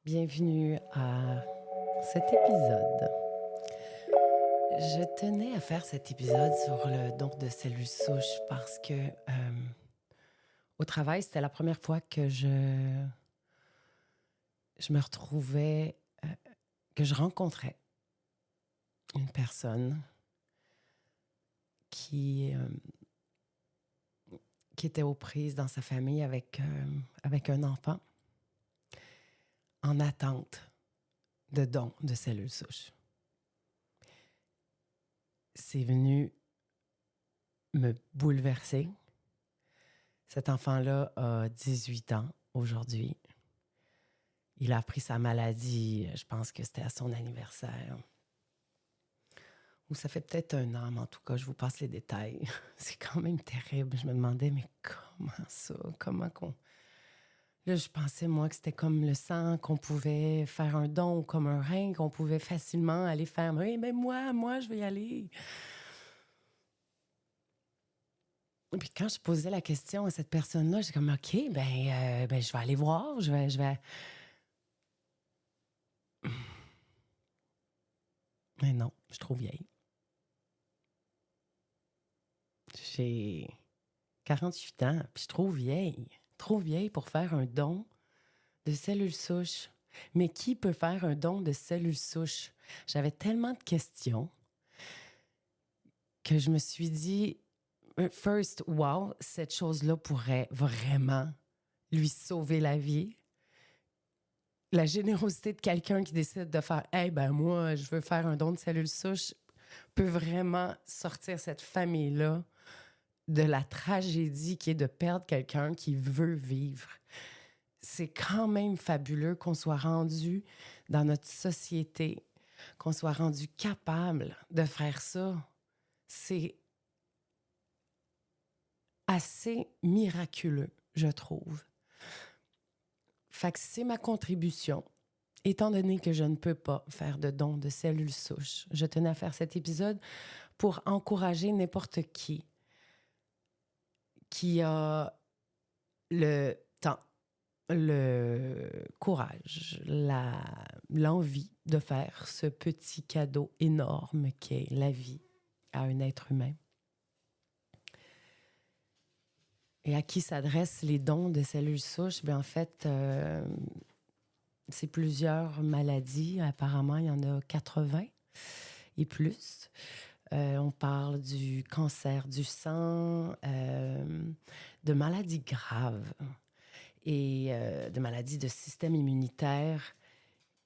Bienvenue à cet épisode. Je tenais à faire cet épisode sur le don de cellules souches parce que au travail, c'était la première fois que je me retrouvais, que je rencontrais une personne qui était aux prises dans sa famille avec un enfant en attente de don de cellules souches. C'est venu me bouleverser. Cet enfant-là a 18 ans aujourd'hui. Il a appris sa maladie, je pense que c'était à son anniversaire. Ou ça fait peut-être 1 an, mais en tout cas, je vous passe les détails. C'est quand même terrible. Je me demandais, mais comment ça? Comment qu'on... Là, je pensais, moi, que c'était comme le sang, qu'on pouvait faire un don, ou comme un rein, qu'on pouvait facilement aller faire. Oui, mais moi, je vais y aller. Et puis quand je posais la question à cette personne-là, j'ai comme, OK, ben, je vais aller voir, je vais... Mais non, je suis trop vieille. J'ai 48 ans, puis je suis trop vieille pour faire un don de cellules souches. Mais qui peut faire un don de cellules souches? J'avais tellement de questions que je me suis dit, first, wow, cette chose-là pourrait vraiment lui sauver la vie. La générosité de quelqu'un qui décide de faire « Hey, ben moi, je veux faire un don de cellules souches » peut vraiment sortir cette famille-là de la tragédie qui est de perdre quelqu'un qui veut vivre. C'est quand même fabuleux qu'on soit rendu dans notre société, qu'on soit rendu capable de faire ça. C'est assez miraculeux, je trouve. Fait que c'est ma contribution. Étant donné que je ne peux pas faire de don de cellules souches, je tenais à faire cet épisode pour encourager n'importe qui a le temps, le courage, l'envie de faire ce petit cadeau énorme qu'est la vie à un être humain. Et à qui s'adressent les dons de cellules souches? Bien, en fait, c'est plusieurs maladies. Apparemment, il y en a 80 et plus. On parle du cancer du sang, de maladies graves et de maladies de système immunitaire.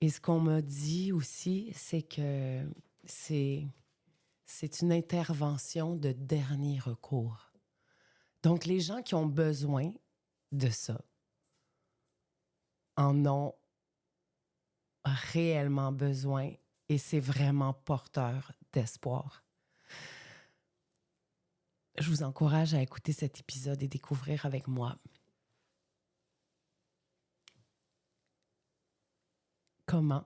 Et ce qu'on m'a dit aussi, c'est que c'est une intervention de dernier recours. Donc, les gens qui ont besoin de ça en ont réellement besoin et c'est vraiment porteur d'espoir. Je vous encourage à écouter cet épisode et découvrir avec moi comment,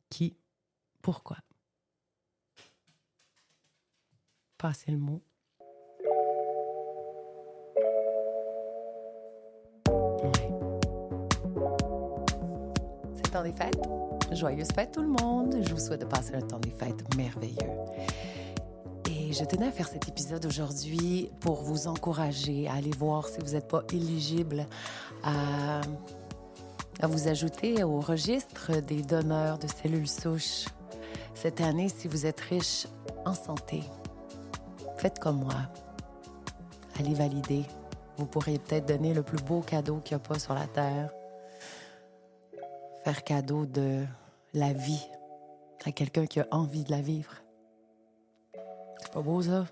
qui, pourquoi. Passez le mot. C'est le temps des fêtes. Joyeuses fêtes tout le monde. Je vous souhaite de passer un temps des fêtes merveilleux. Et je tenais à faire cet épisode aujourd'hui pour vous encourager à aller voir si vous n'êtes pas éligible à vous ajouter au registre des donneurs de cellules souches. Cette année, si vous êtes riche en santé, faites comme moi. Allez valider. Vous pourriez peut-être donner le plus beau cadeau qu'il n'y a pas sur la Terre. Faire cadeau de la vie à quelqu'un qui a envie de la vivre. C'est pas beau, ça?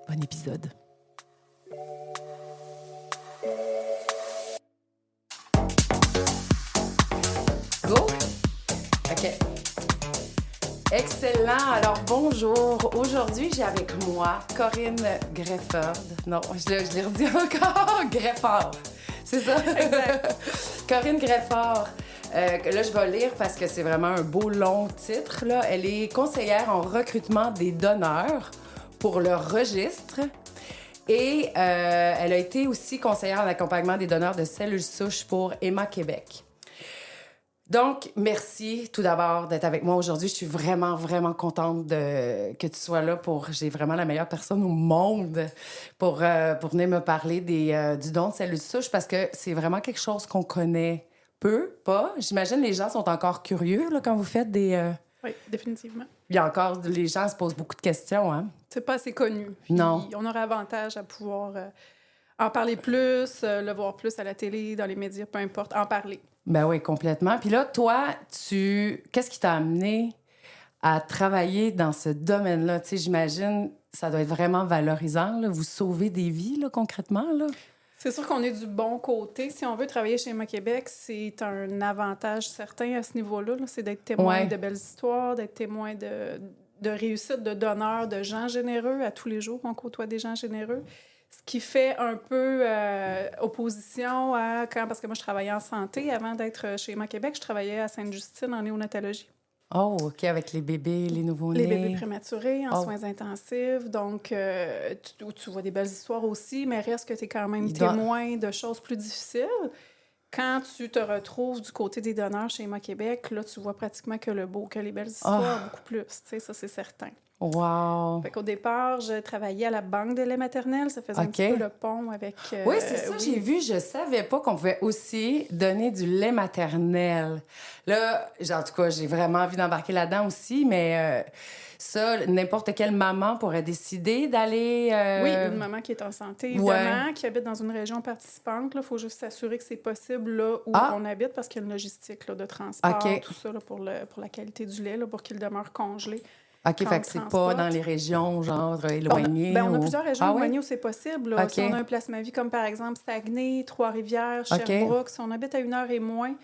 Bon épisode. Go? OK. Excellent. Alors, bonjour. Aujourd'hui, j'ai avec moi Corinne Grefford. Non, je l'ai redit encore. Grefford. C'est ça? Exact. Corinne Grefford. Là, je vais lire parce que c'est vraiment un beau long titre. Là. Elle est conseillère en recrutement des donneurs pour le registre Et elle a été aussi conseillère en accompagnement des donneurs de cellules souches pour Emma Québec. Donc, merci tout d'abord d'être avec moi aujourd'hui. Je suis vraiment, vraiment contente que tu sois là J'ai vraiment la meilleure personne au monde pour venir me parler du don de cellules souches parce que c'est vraiment quelque chose qu'on connaît peu, pas. J'imagine les gens sont encore curieux là, quand vous faites des... Oui, définitivement. Il y a encore... Les gens se posent beaucoup de questions, hein? C'est pas assez connu. Puis non. On aurait avantage à pouvoir en parler plus, le voir plus à la télé, dans les médias, peu importe, en parler. Ben oui, complètement. Puis là, toi, qu'est-ce qui t'a amené à travailler dans ce domaine-là? Tu sais, j'imagine, ça doit être vraiment valorisant, là. Vous sauvez des vies, là, concrètement, là. C'est sûr qu'on est du bon côté. Si on veut travailler chez Emma Québec, c'est un avantage certain à ce niveau-là. Là. C'est d'être témoin de belles histoires, d'être témoin de réussite, de donneurs, de gens généreux. À tous les jours, on côtoie des gens généreux. Ce qui fait un peu opposition à parce que moi, je travaillais en santé. Avant d'être chez Emma Québec, je travaillais à Sainte-Justine en néonatologie. Oh, OK, avec les bébés, les nouveau-nés. Les bébés prématurés en soins intensifs. Donc, tu vois des belles histoires aussi, mais reste que tu es quand même témoin de choses plus difficiles. Quand tu te retrouves du côté des donneurs chez Emma Québec, là, tu vois pratiquement que le beau, que les belles histoires, beaucoup plus. Tu sais, ça, c'est certain. Wow! Fait qu'au départ, je travaillais à la banque de lait maternel. Ça faisait un petit peu le pont avec... oui, c'est ça, j'ai vu. Je savais pas qu'on pouvait aussi donner du lait maternel. Là, en tout cas, j'ai vraiment envie d'embarquer là-dedans aussi, mais ça, n'importe quelle maman pourrait décider d'aller... Oui, une maman qui est en santé, évidemment, qui habite dans une région participante. Il faut juste s'assurer que c'est possible là où on habite parce qu'il y a une logistique là, de transport, tout ça là, pour la qualité du lait, là, pour qu'il demeure congelé. OK, fait que c'est pas dans les régions, genre, éloignées? On a plusieurs régions éloignées où c'est possible. Là. Si on a un plasma-vie comme, par exemple, Saguenay, Trois-Rivières, Sherbrooke, si on habite à 1 heure et moins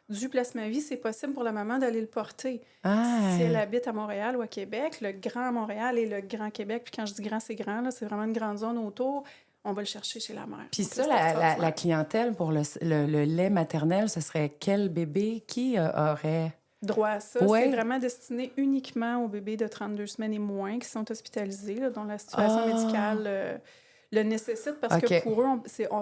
du plasma-vie, c'est possible pour la maman d'aller le porter. Si elle habite à Montréal ou à Québec, le Grand Montréal et le Grand Québec, puis quand je dis grand, c'est grand, là, c'est vraiment une grande zone autour, on va le chercher chez la mère. Puis ça, la clientèle pour le lait maternel, ce serait quel bébé qui aurait... droit à ça. C'est vraiment destiné uniquement aux bébés de 32 semaines et moins qui sont hospitalisés, là, dont la situation médicale le nécessite, parce que pour eux,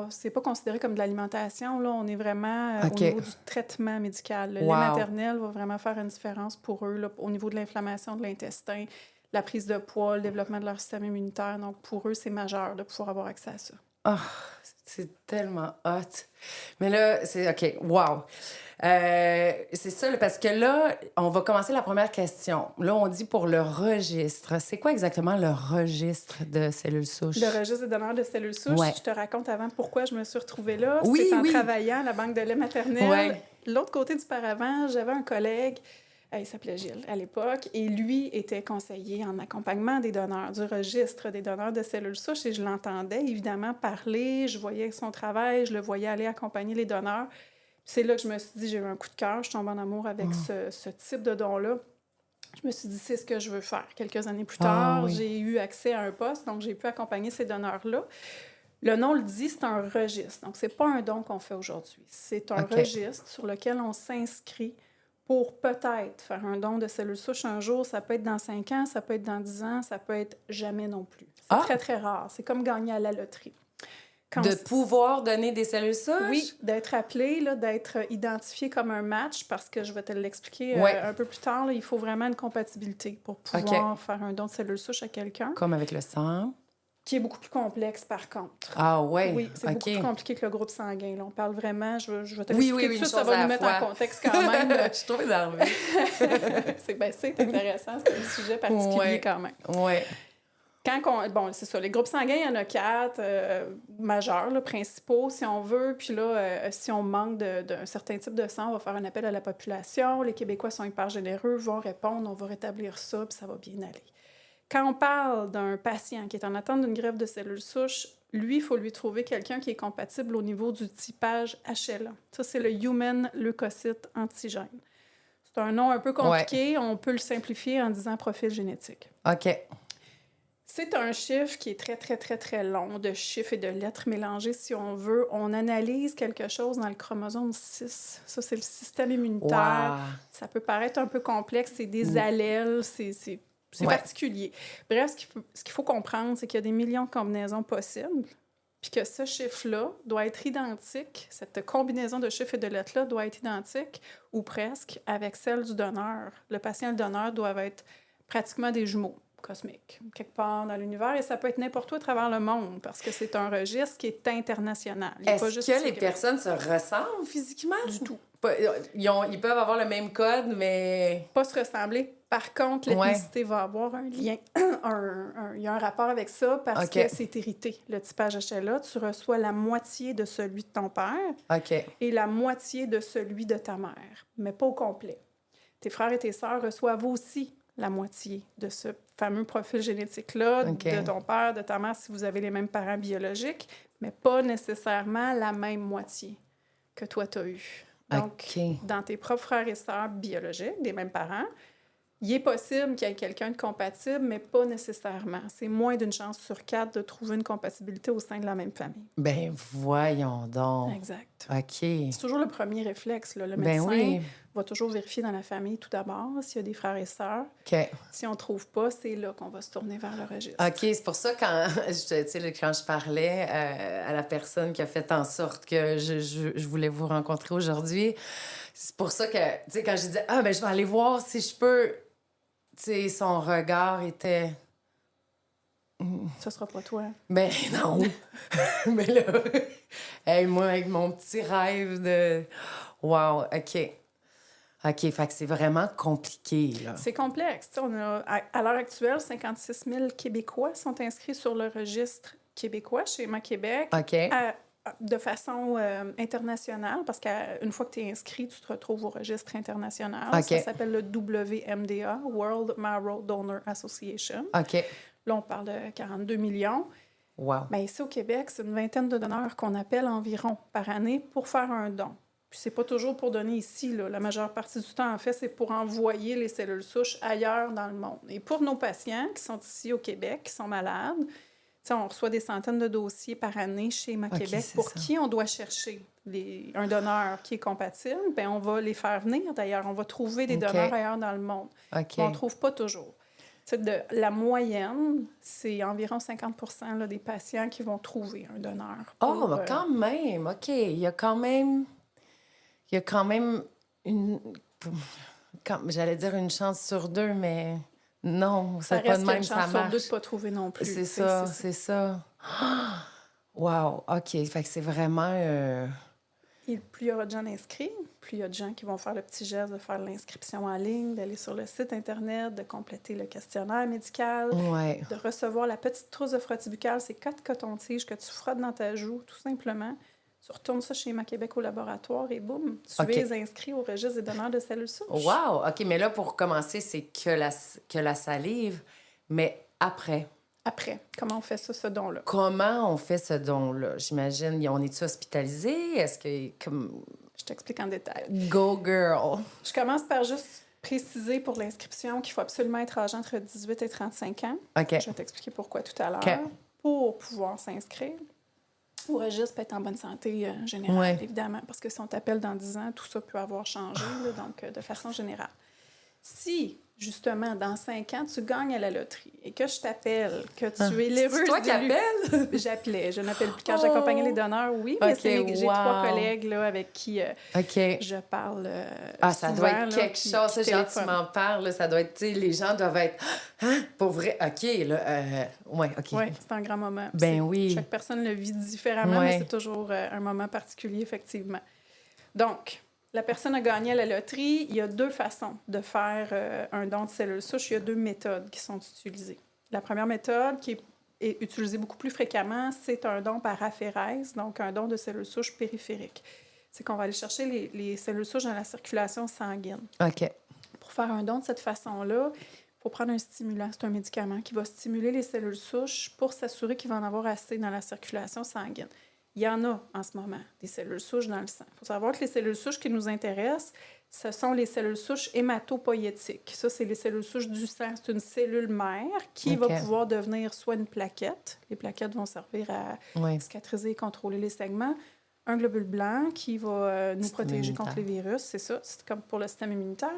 c'est pas considéré comme de l'alimentation. Là, on est vraiment au niveau du traitement médical. Le lait maternel va vraiment faire une différence pour eux là, au niveau de l'inflammation de l'intestin, la prise de poids, le développement de leur système immunitaire. Donc, pour eux, c'est majeur de pouvoir avoir accès à ça. Oh, c'est tellement hot. Mais là, c'est... OK, wow! C'est ça, parce que là, on va commencer la première question. Là, on dit pour le registre. C'est quoi exactement le registre de cellules souches? Le registre des donneurs de cellules souches. Ouais. Je te raconte avant pourquoi je me suis retrouvée là. Oui, c'est en travaillant à la banque de lait maternel. Ouais. L'autre côté du paravent, j'avais un collègue, il s'appelait Gilles à l'époque, et lui était conseiller en accompagnement des donneurs, du registre des donneurs de cellules souches, et je l'entendais évidemment parler, je voyais son travail, je le voyais aller accompagner les donneurs. C'est là que je me suis dit, j'ai eu un coup de cœur, je tombe en amour avec ce type de don-là. Je me suis dit, c'est ce que je veux faire. Quelques années plus tard, j'ai eu accès à un poste, donc j'ai pu accompagner ces donneurs-là. Le nom le dit, c'est un registre. Donc, c'est pas un don qu'on fait aujourd'hui. C'est un registre sur lequel on s'inscrit pour peut-être faire un don de cellules souches un jour. Ça peut être dans 5 ans, ça peut être dans 10 ans, ça peut être jamais non plus. C'est très, très rare. C'est comme gagner à la loterie. Pouvoir donner des cellules souches? Oui, d'être appelé, là, d'être identifié comme un match, parce que je vais te l'expliquer un peu plus tard. Là, il faut vraiment une compatibilité pour pouvoir faire un don de cellules souches à quelqu'un. Comme avec le sang? Qui est beaucoup plus complexe, par contre. Ah ouais? Oui, c'est beaucoup plus compliqué que le groupe sanguin. Là, on parle vraiment... Je vais te l'expliquer tout de suite, ça va nous mettre en contexte quand même. Je suis trop énervée. c'est intéressant, c'est un sujet particulier quand même. Oui. Bon, c'est ça. Les groupes sanguins, il y en a 4 majeurs, là, principaux, si on veut. Puis là, si on manque d'un certain type de sang, on va faire un appel à la population. Les Québécois sont hyper généreux, vont répondre, on va rétablir ça, puis ça va bien aller. Quand on parle d'un patient qui est en attente d'une greffe de cellules souches, lui, il faut lui trouver quelqu'un qui est compatible au niveau du typage HLA. Ça, c'est le Human Leukocyte Antigène. C'est un nom un peu compliqué. On peut le simplifier en disant profil génétique. OK. C'est un chiffre qui est très, très, très, très long, de chiffres et de lettres mélangées, si on veut. On analyse quelque chose dans le chromosome 6. Ça, c'est le système immunitaire. Wow. Ça peut paraître un peu complexe. C'est des allèles, c'est C'est particulier. Bref, ce qu'il faut comprendre, c'est qu'il y a des millions de combinaisons possibles, puis que ce chiffre-là doit être identique, cette combinaison de chiffres et de lettres-là doit être identique, ou presque, avec celle du donneur. Le patient et le donneur doivent être pratiquement des jumeaux cosmiques, quelque part dans l'univers, et ça peut être n'importe où à travers le monde, parce que c'est un registre qui est international. Est-ce que les personnes se ressemblent physiquement? Du tout. Ils peuvent avoir le même code, mais... Pas se ressembler. Par contre, l'ethnicité va avoir un lien. Il y a un rapport avec ça parce que c'est hérité. Le typage HLA, tu reçois la moitié de celui de ton père et la moitié de celui de ta mère, mais pas au complet. Tes frères et tes sœurs reçoivent aussi la moitié de ce fameux profil génétique-là de ton père, de ta mère, si vous avez les mêmes parents biologiques, mais pas nécessairement la même moitié que toi, tu as eu. Donc, dans tes propres frères et sœurs biologiques, des mêmes parents, il est possible qu'il y ait quelqu'un de compatible, mais pas nécessairement. C'est moins d'une chance sur 4 de trouver une compatibilité au sein de la même famille. Ben voyons donc. Exact. OK. C'est toujours le premier réflexe, là. Le médecin va toujours vérifier dans la famille tout d'abord s'il y a des frères et sœurs. Si on ne trouve pas, c'est là qu'on va se tourner vers le registre. OK, c'est pour ça quand je parlais à la personne qui a fait en sorte que je voulais vous rencontrer aujourd'hui, c'est pour ça que, tu sais, quand je disais « Ah, ben je vais aller voir si je peux... » Tu sais, son regard était... Ça sera pas toi. Ben non. Mais là, hey, moi, avec mon petit rêve de... Wow, OK. OK, fait que c'est vraiment compliqué, là. C'est complexe. On a, à l'heure actuelle, 56 000 Québécois sont inscrits sur le registre québécois chez Schéma Québec. De façon internationale, parce qu'une fois que tu es inscrit, tu te retrouves au registre international. Ça s'appelle le WMDA, World Marrow Donor Association. Là, on parle de 42 millions. Wow. Bien, ici, au Québec, c'est une vingtaine de donneurs qu'on appelle environ par année pour faire un don. Puis c'est pas toujours pour donner ici, là. La majeure partie du temps, en fait, c'est pour envoyer les cellules souches ailleurs dans le monde. Et pour nos patients qui sont ici au Québec, qui sont malades, t'sais, on reçoit des centaines de dossiers par année chez Schéma Québec pour qui on doit chercher un donneur qui est compatible. Bien, on va les faire venir, d'ailleurs. On va trouver des donneurs ailleurs dans le monde. Mais on ne trouve pas toujours. La moyenne, c'est environ 50 % là, des patients qui vont trouver un donneur. Oh, mais quand même! OK. Il y a quand même une... J'allais dire une chance sur 2, mais... Non, c'est pas de même, ça marche. Ça reste une chance sur 2 de ne pas trouver non plus. C'est ça. Wow, OK. Fait que c'est vraiment... Et plus il y aura de gens inscrits, plus il y a de gens qui vont faire le petit geste de faire l'inscription en ligne, d'aller sur le site Internet, de compléter le questionnaire médical, de recevoir la petite trousse de frottis buccal. C'est 4 cotons-tiges que tu frottes dans ta joue, tout simplement. Tu retournes ça chez Schéma Québec au laboratoire et boum, tu es inscrit au registre des donneurs de cellules souches. Wow! OK, mais là, pour commencer, c'est que la salive, mais après... Après, comment on fait ça, ce don-là? Comment on fait ce don-là? J'imagine, on est-tu hospitalisé? Est-ce que... Je t'explique en détail. Go girl! Je commence par juste préciser pour l'inscription qu'il faut absolument être âgé entre 18 et 35 ans. Je vais t'expliquer pourquoi tout à l'heure. Pour pouvoir s'inscrire au registre, peut être en bonne santé générale, évidemment, parce que si on t'appelle dans 10 ans, tout ça peut avoir changé, là, donc de façon générale. Si, justement, dans 5 ans, tu gagnes à la loterie et que je t'appelle, que tu es l'heureuse... C'est toi qui appelles? J'appelais. Je n'appelle plus quand j'accompagnais les donneurs, oui, mais j'ai 3 collègues là, avec qui je parle ça doit être quelque chose. Ça, genre, tu m'en parles, là, ça doit être... Les gens doivent être... Hein? Pour vrai? OK, là... OK. Oui, c'est un grand moment. Ben oui. Chaque personne le vit différemment, mais c'est toujours un moment particulier, effectivement. Donc... La personne a gagné à la loterie. Il y a 2 façons de faire un don de cellules souches. Il y a 2 méthodes qui sont utilisées. La première méthode, qui est utilisée beaucoup plus fréquemment, c'est un don par aphérèse, donc un don de cellules souches périphériques. C'est qu'on va aller chercher les cellules souches dans la circulation sanguine. OK. Pour faire un don de cette façon-là, il faut prendre un stimulant. C'est un médicament qui va stimuler les cellules souches pour s'assurer qu'il va en avoir assez dans la circulation sanguine. Il y en a en ce moment, des cellules souches dans le sang. Il faut savoir que les cellules souches qui nous intéressent, ce sont les cellules souches hématopoïétiques. Ça, c'est les cellules souches du sang. C'est une cellule mère qui va pouvoir devenir soit une plaquette. Les plaquettes vont servir à cicatriser et contrôler les segments. Un globule blanc qui va nous protéger contre les virus. C'est ça, c'est comme pour le système immunitaire.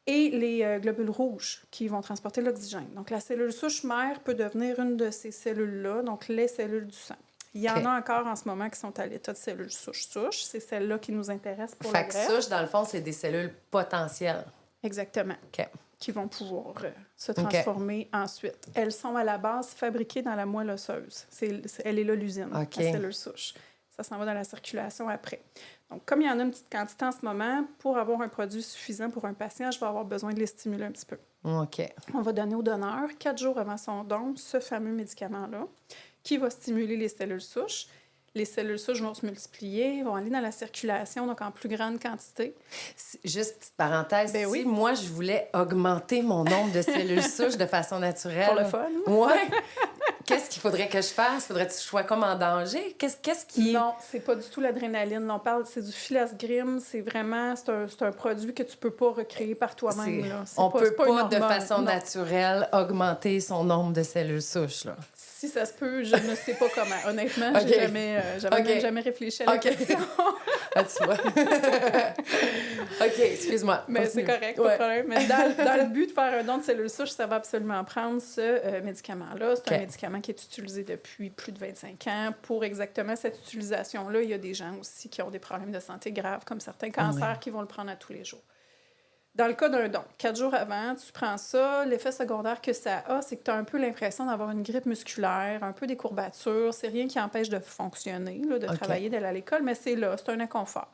et les globules rouges qui vont transporter l'oxygène. Donc, la cellule souche mère peut devenir une de ces cellules-là, donc les cellules du sang. Il y en a encore en ce moment qui sont à l'état de cellules souche-souche. C'est celles-là qui nous intéressent pour la Fait que greffe. souche, dans le fond, c'est des cellules potentielles. Exactement. OK. Qui vont pouvoir se transformer ensuite. Elles sont à la base fabriquées dans la moelle osseuse. Elle est là l'usine, la cellule souche. Ça s'en va dans la circulation après. Donc, comme il y en a une petite quantité en ce moment, pour avoir un produit suffisant pour un patient, je vais avoir besoin de les stimuler un petit peu. OK. On va donner au donneur, 4 jours avant son don, ce fameux médicament-là, qui va stimuler les cellules souches. Les cellules souches vont se multiplier, vont aller dans la circulation, donc en plus grande quantité. Juste petite parenthèse, ben oui. Moi, je voulais augmenter mon nombre de cellules souches de façon naturelle. Pour le fun. Oui. Qu'est-ce qu'il faudrait que je fasse? Faudrait-tu que je sois comme en danger? Qu'est-ce qui... Non, c'est pas du tout l'adrénaline. On parle, c'est du filasgrime. C'est vraiment, c'est un produit que tu peux pas recréer par toi-même. Là. On peut pas de façon non. naturelle augmenter son nombre de cellules souches, là. Si ça se peut, je ne sais pas comment. Honnêtement, j'avais même jamais réfléchi à la question. Ah, tu vois. OK, excuse-moi. Mais c'est correct, pas de problème. Mais dans le but de faire un don de cellules souches, ça va absolument prendre ce médicament-là. C'est un médicament qui est utilisé depuis plus de 25 ans. Pour exactement cette utilisation-là, il y a des gens aussi qui ont des problèmes de santé graves, comme certains cancers, qui vont le prendre à tous les jours. Dans le cas d'un don, 4 jours avant, tu prends ça. L'effet secondaire que ça a, c'est que tu as un peu l'impression d'avoir une grippe musculaire, un peu des courbatures. C'est rien qui empêche de fonctionner, là, de travailler, d'aller à l'école, mais c'est là, c'est un inconfort.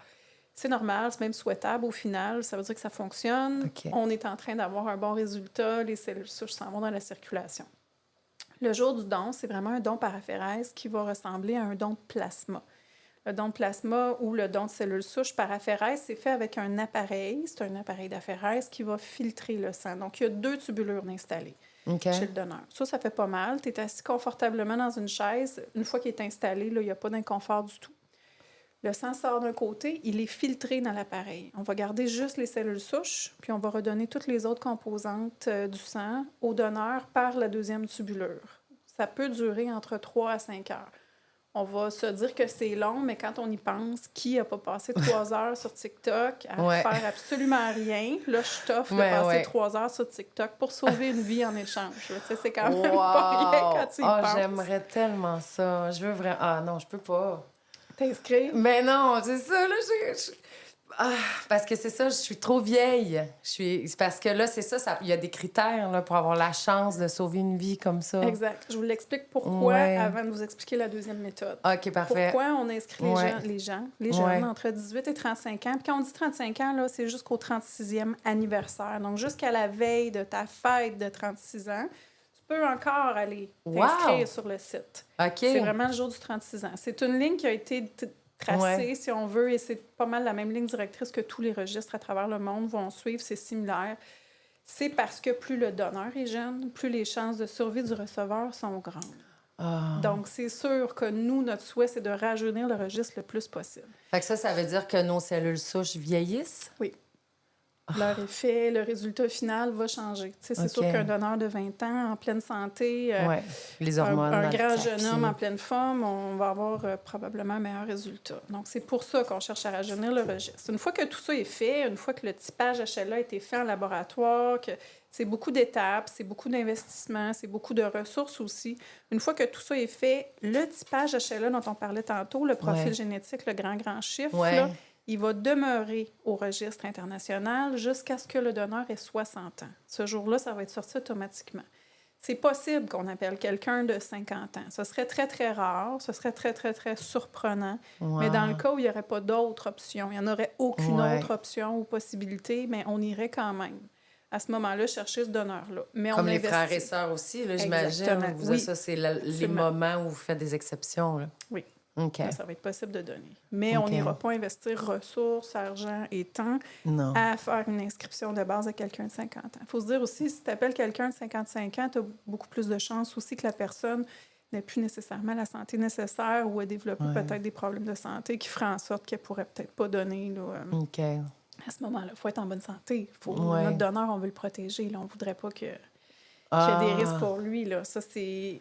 C'est normal, c'est même souhaitable au final. Ça veut dire que ça fonctionne. On est en train d'avoir un bon résultat. Les cellules souches s'en vont dans la circulation. Le jour du don, c'est vraiment un don par aphérèse qui va ressembler à un don de plasma. Le don de plasma ou le don de cellules souches par aphérèse, c'est fait avec un appareil. C'est un appareil d'aphérèse qui va filtrer le sang. Donc, il y a 2 tubulures installées chez le donneur. Ça fait pas mal. Tu es assis confortablement dans une chaise. Une fois qu'il est installé, là, il n'y a pas d'inconfort du tout. Le sang sort d'un côté, il est filtré dans l'appareil. On va garder juste les cellules souches, puis on va redonner toutes les autres composantes du sang au donneur par la 2e tubulure. Ça peut durer entre 3 à 5 heures. On va se dire que c'est long, mais quand on y pense, qui n'a pas passé 3 heures sur TikTok à faire absolument rien? Là, je t'offre de passer 3 heures sur TikTok pour sauver une vie en échange. Tu sais, c'est quand même pas rien quand tu y penses. J'aimerais tellement ça. Je veux vraiment... Ah non, je peux pas. T'inscrire? Mais non, c'est ça, là, parce que c'est ça, je suis trop vieille. Parce que là, c'est ça, il y a des critères là, pour avoir la chance de sauver une vie comme ça. Exact. Je vous l'explique pourquoi avant de vous expliquer la 2e méthode. OK, parfait. Pourquoi on inscrit les jeunes entre 18 et 35 ans. Puis quand on dit 35 ans, là, c'est jusqu'au 36e anniversaire. Donc, jusqu'à la veille de ta fête de 36 ans, tu peux encore aller t'inscrire sur le site. OK. C'est vraiment le jour du 36 ans. C'est une ligne qui a été tracée, si on veut, et c'est pas mal la même ligne directrice que tous les registres à travers le monde vont suivre. C'est similaire. C'est parce que plus le donneur est jeune, plus les chances de survie du receveur sont grandes. Donc, c'est sûr que nous, notre souhait, c'est de rajeunir le registre le plus possible. Fait que ça veut dire que nos cellules souches vieillissent? Oui. Leur effet, le résultat final va changer. C'est sûr qu'un donneur de 20 ans en pleine santé, les hormones, un grand jeune homme en pleine forme, on va avoir probablement un meilleur résultat. Donc, c'est pour ça qu'on cherche à rajeunir le registre. Une fois que tout ça est fait, une fois que le typage HLA a été fait en laboratoire, que c'est beaucoup d'étapes, c'est beaucoup d'investissements, c'est beaucoup de ressources aussi. Une fois que tout ça est fait, le typage HLA dont on parlait tantôt, le profil génétique, le grand chiffre, là, il va demeurer au registre international jusqu'à ce que le donneur ait 60 ans. Ce jour-là, ça va être sorti automatiquement. C'est possible qu'on appelle quelqu'un de 50 ans. Ce serait très, très rare. Ce serait très, très, très surprenant. Mais dans le cas où il n'y aurait pas d'autre option, il n'y en aurait aucune autre option ou possibilité, mais on irait quand même à ce moment-là chercher ce donneur-là. Mais comme les frères et sœurs aussi, là, j'imagine. Ça, c'est les moments où vous faites des exceptions. Là. Oui. Okay. Ça va être possible de donner. Mais on n'ira pas investir ressources, argent et temps à faire une inscription de base à quelqu'un de 50 ans. Il faut se dire aussi, si tu appelles quelqu'un de 55 ans, tu as beaucoup plus de chances aussi que la personne n'ait plus nécessairement la santé nécessaire ou a développé peut-être des problèmes de santé qui feraient en sorte qu'elle ne pourrait peut-être pas donner. Là, à ce moment-là, il faut être en bonne santé. Notre donneur, on veut le protéger. Là. On ne voudrait pas qu'il y ait des risques pour lui. Là. Ça, c'est...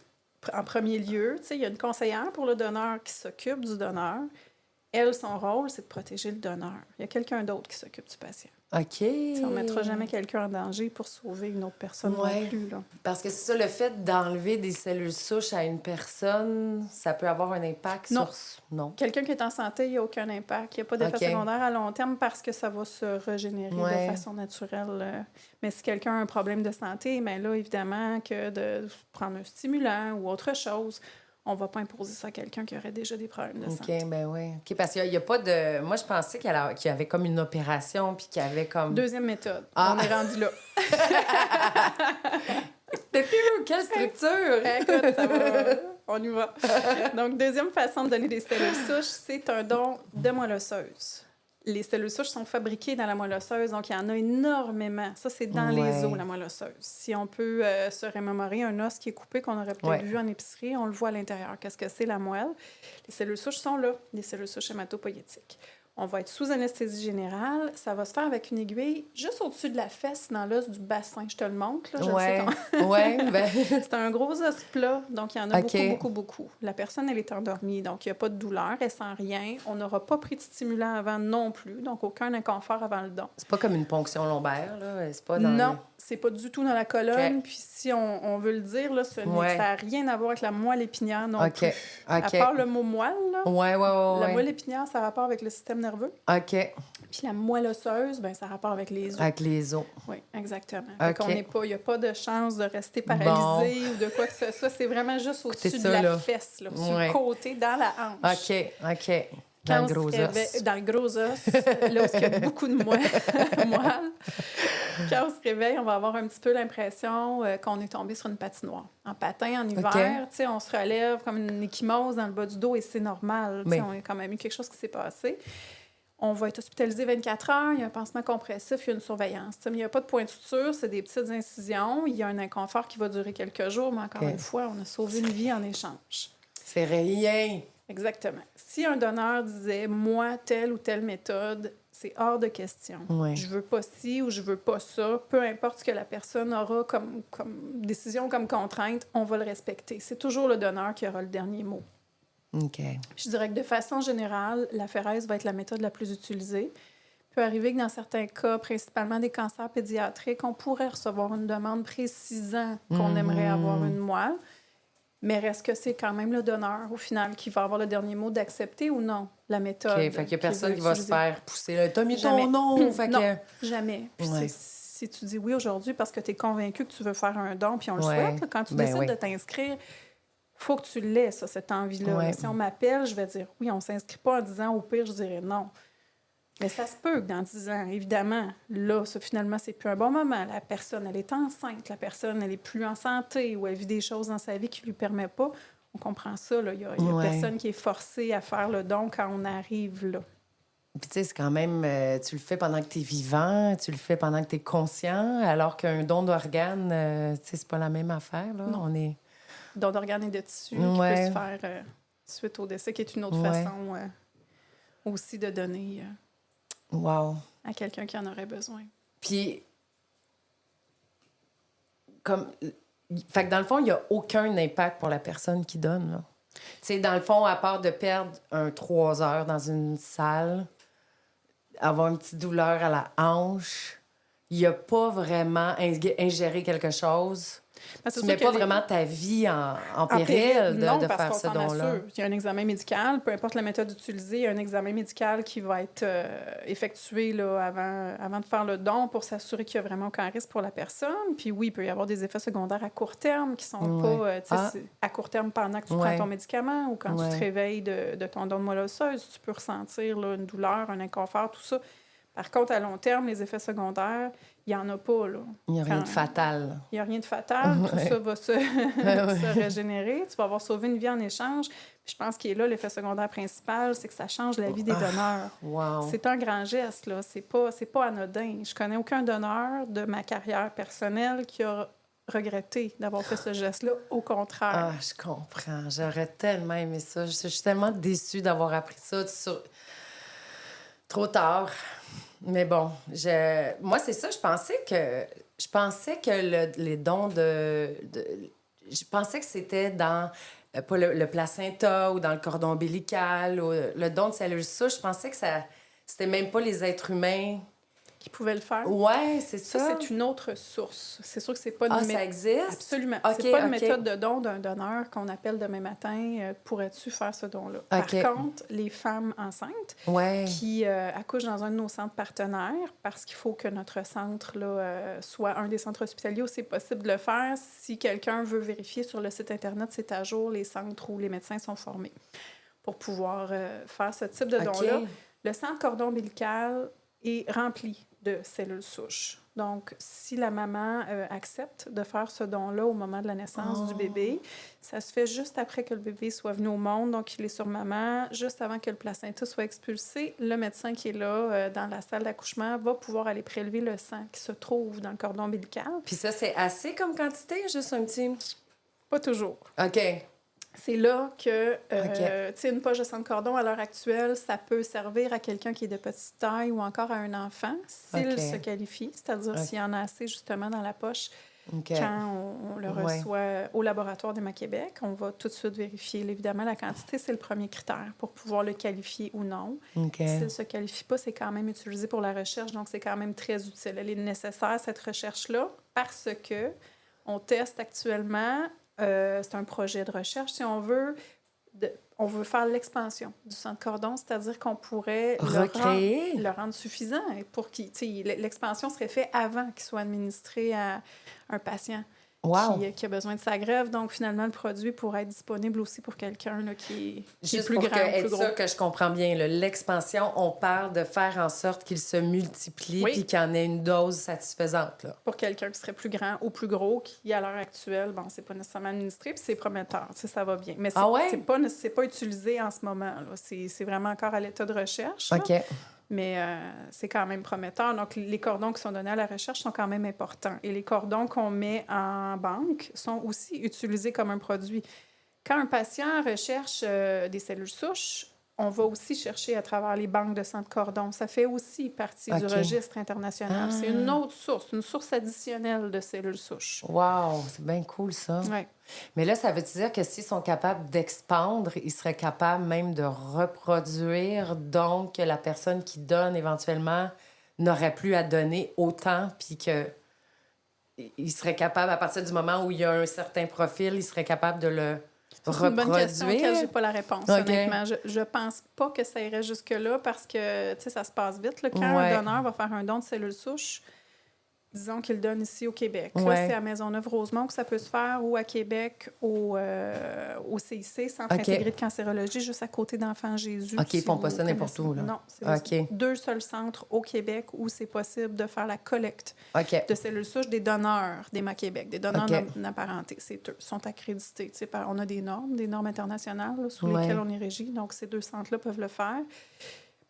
En premier lieu, il y a une conseillère pour le donneur qui s'occupe du donneur. Elle, son rôle, c'est de protéger le donneur. Il y a quelqu'un d'autre qui s'occupe du patient. OK. On ne mettra jamais quelqu'un en danger pour sauver une autre personne non plus. Là. Parce que c'est ça, le fait d'enlever des cellules souches à une personne, ça peut avoir un impact non. sur... Non. Quelqu'un qui est en santé, il n'y a aucun impact. Il n'y a pas d'effet secondaire à long terme parce que ça va se régénérer de façon naturelle. Mais si quelqu'un a un problème de santé, bien là, évidemment, que de prendre un stimulant ou autre chose, on ne va pas imposer ça à quelqu'un qui aurait déjà des problèmes de santé. OK, ben oui. OK, parce qu'il n'y a pas de... Moi, je pensais qu'il y avait comme une opération, puis qu'il y avait comme... Deuxième méthode. On est rendu là. Quelle structure! Écoute, ça va. On y va. Donc, deuxième façon de donner des cellules souches, c'est un don de moelle osseuse. Les cellules souches sont fabriquées dans la moelle osseuse, donc il y en a énormément. Ça, c'est dans les os, la moelle osseuse. Si on peut se remémorer un os qui est coupé, qu'on aurait peut-être vu en épicerie, on le voit à l'intérieur. Qu'est-ce que c'est, la moelle? Les cellules souches sont là, les cellules souches hématopoïétiques. On va être sous anesthésie générale. Ça va se faire avec une aiguille juste au-dessus de la fesse, dans l'os du bassin. Je te le montre, là. Je sais c'est un gros os plat, donc il y en a beaucoup. La personne, elle est endormie, donc il n'y a pas de douleur, elle sent rien. On n'aura pas pris de stimulant avant non plus, donc aucun inconfort avant le don. C'est pas comme une ponction lombaire, là? C'est pas dans non, c'est pas du tout dans la colonne. Puis si on veut le dire, là, ça n'a rien à voir avec la moelle épinière non plus. À part le mot moelle, là, la moelle épinière, ça a rapport avec le système nerveux. OK. Puis la moelle osseuse, ben, ça a rapport avec les os. Avec les os. Oui, exactement. Il n'y a pas de chance de rester paralysé ou de quoi que ce soit. C'est vraiment juste au-dessus de la fesse, là, sur le côté, dans la hanche. OK. Dans le gros os. Dans le gros os, là où il y a beaucoup de moelle. Quand on se réveille, on va avoir un petit peu l'impression qu'on est tombé sur une patinoire. En patin, en hiver, on se relève comme une ecchymose dans le bas du dos et c'est normal. On a quand même eu quelque chose qui s'est passé. On va être hospitalisé 24 heures, il y a un pansement compressif, il y a une surveillance. Mais il n'y a pas de point de suture, c'est des petites incisions. Il y a un inconfort qui va durer quelques jours, mais encore une fois, on a sauvé une vie en échange. C'est rien. Exactement. Si un donneur disait « moi, telle ou telle méthode », c'est hors de question. Je veux pas ci ou je veux pas ça. Peu importe ce que la personne aura comme décision, comme contrainte, on va le respecter. C'est toujours le donneur qui aura le dernier mot. OK. Je dirais que de façon générale, la l'aphérèse va être la méthode la plus utilisée. Il peut arriver que dans certains cas, principalement des cancers pédiatriques, on pourrait recevoir une demande précisant qu'on aimerait avoir une moelle. Mais reste que c'est quand même le donneur, au final, qui va avoir le dernier mot d'accepter ou non la méthode. OK, fait qu'il n'y a personne qui va se faire pousser. T'as mis ton nom! Fait non, jamais. Puis si tu dis oui aujourd'hui parce que tu es convaincu que tu veux faire un don, puis on le souhaite, là, quand tu décides de t'inscrire, faut que tu l'aies, ça, cette envie-là. Si on m'appelle, je vais dire oui, on ne s'inscrit pas en disant au pire, je dirais non. Mais ça se peut que dans 10 ans, évidemment, là, ça, finalement, c'est plus un bon moment. La personne, elle est enceinte, la personne, elle est plus en santé ou elle vit des choses dans sa vie qui ne lui permettent pas. On comprend ça, là. Il y a personne qui est forcé à faire le don quand on arrive là. Puis, tu sais, c'est quand même... tu le fais pendant que tu es vivant, tu le fais pendant que tu es conscient, alors qu'un don d'organes, tu sais, c'est pas la même affaire, là. Non. On est... Don d'organes et de tissus qui peut se faire suite au décès, qui est une autre façon aussi de donner à quelqu'un qui en aurait besoin. Puis, comme... Fait que dans le fond, il n'y a aucun impact pour la personne qui donne, là. Tu sais, dans le fond, à part de perdre 3 heures dans une salle, avoir une petite douleur à la hanche, il n'y a pas vraiment ingéré quelque chose. Tu ne mets pas vraiment ta vie en péril de faire ce don-là. Il y a un examen médical, peu importe la méthode utilisée, il y a un examen médical qui va être effectué là, avant de faire le don pour s'assurer qu'il n'y a vraiment aucun risque pour la personne. Puis oui, il peut y avoir des effets secondaires à court terme qui sont pas à court terme pendant que tu prends ton médicament ou quand tu te réveilles de ton don de moelle osseuse. Tu peux ressentir là, une douleur, un inconfort, tout ça. Par contre, à long terme, les effets secondaires, il n'y en a pas. Là. Il n'y a rien de fatal. Il n'y a rien de fatal. Tout ça va se régénérer. Tu vas avoir sauvé une vie en échange. Puis je pense qu'il est là, l'effet secondaire principal, c'est que ça change la vie des donneurs. Wow. C'est un grand geste. Là. C'est pas anodin. Je connais aucun donneur de ma carrière personnelle qui a regretté d'avoir fait ce geste-là. Au contraire. Ah, je comprends. J'aurais tellement aimé ça. Je suis tellement déçue d'avoir appris ça trop tard. Mais bon, moi, c'est ça. Je pensais que les dons je pensais que c'était dans pas le placenta ou dans le cordon ombilical. Ou, le don de cellules souches, je pensais que c'était même pas les êtres humains. Qui pouvaient le faire. Ouais, c'est ça. Ça, c'est une autre source. C'est sûr que c'est pas une ça existe? Absolument. OK, C'est pas une OK. méthode de don d'un donneur qu'on appelle demain matin. Pourrais-tu faire ce don-là? OK. Par contre, les femmes enceintes Ouais. qui accouchent dans un de nos centres partenaires, parce qu'il faut que notre centre là, soit un des centres hospitaliers où c'est possible de le faire. Si quelqu'un veut vérifier sur le site Internet, c'est à jour, les centres où les médecins sont formés pour pouvoir faire ce type de don-là. Le centre cordon ombilical est rempli de cellules souches. Donc, si la maman accepte de faire ce don-là au moment de la naissance du bébé, ça se fait juste après que le bébé soit venu au monde, donc il est sur maman, juste avant que le placenta soit expulsé. Le médecin qui est là dans la salle d'accouchement va pouvoir aller prélever le sang qui se trouve dans le cordon ombilical. Puis ça, c'est assez comme quantité, juste un petit... Pas toujours. OK. C'est là que, tu sais, une poche de sang de cordon, à l'heure actuelle, ça peut servir à quelqu'un qui est de petite taille ou encore à un enfant, s'il se qualifie, c'est-à-dire s'il y en a assez, justement, dans la poche. Quand on le reçoit au laboratoire d'Emma Québec, on va tout de suite vérifier. Évidemment, la quantité, c'est le premier critère pour pouvoir le qualifier ou non. S'il ne se qualifie pas, c'est quand même utilisé pour la recherche, donc c'est quand même très utile. Elle est nécessaire, cette recherche-là, parce que on teste actuellement... c'est un projet de recherche, si on veut. On veut faire l'expansion du sang de cordon, c'est-à-dire qu'on pourrait le rendre suffisant pour qu'il... L'expansion serait faite avant qu'il soit administré à un patient qui a besoin de sa greffe. Donc, finalement, le produit pourrait être disponible aussi pour quelqu'un là, qui est plus grand ou plus gros. Juste que je comprends bien, l'expansion, on parle de faire en sorte qu'il se multiplie puis qu'il y en ait une dose satisfaisante. Là. Pour quelqu'un qui serait plus grand ou plus gros, qui, à l'heure actuelle, bon, c'est pas nécessairement administré, puis c'est prometteur, ça va bien. Mais c'est pas utilisé en ce moment. C'est vraiment encore à l'état de recherche. OK. Là. Mais c'est quand même prometteur. Donc, les cordons qui sont donnés à la recherche sont quand même importants. Et les cordons qu'on met en banque sont aussi utilisés comme un produit. Quand un patient recherche des cellules souches, on va aussi chercher à travers les banques de sang de cordon. Ça fait aussi partie du registre international. C'est une autre source, une source additionnelle de cellules souches. Wow! C'est bien cool, ça. Ouais. Mais là, ça veut dire que s'ils sont capables d'expandre, ils seraient capables même de reproduire, donc que la personne qui donne éventuellement n'aurait plus à donner autant, puis que il serait capable, à partir du moment où il y a un certain profil, il serait capable de le reproduire. C'est une bonne question auquel je n'ai pas la réponse, honnêtement. Je pense pas que ça irait jusque-là parce que, tu sais, ça se passe vite. Là. Quand un donneur va faire un don de cellules souches, disons qu'il donne ici au Québec. Là, c'est à Maisonneuve-Rosemont que ça peut se faire ou à Québec, au CIC, Centre intégré de cancérologie, juste à côté d'Enfants Jésus. OK, ils ne font pas ça n'importe où, là. Non, c'est deux seuls centres au Québec où c'est possible de faire la collecte de cellules souches des donneurs d'Emma Québec, des donneurs non parentés. C'est eux, sont accrédités. On a des normes internationales là, sous lesquelles on est régi. Donc, ces deux centres-là peuvent le faire.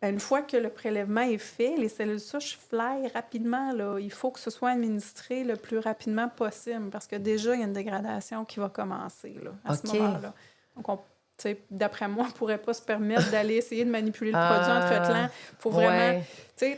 Une fois que le prélèvement est fait, les cellules souches fly rapidement. Là. Il faut que ce soit administré le plus rapidement possible parce que déjà, il y a une dégradation qui va commencer là, à ce moment-là. Donc, d'après moi, on ne pourrait pas se permettre d'aller essayer de manipuler le produit entre-temps. Il faut vraiment...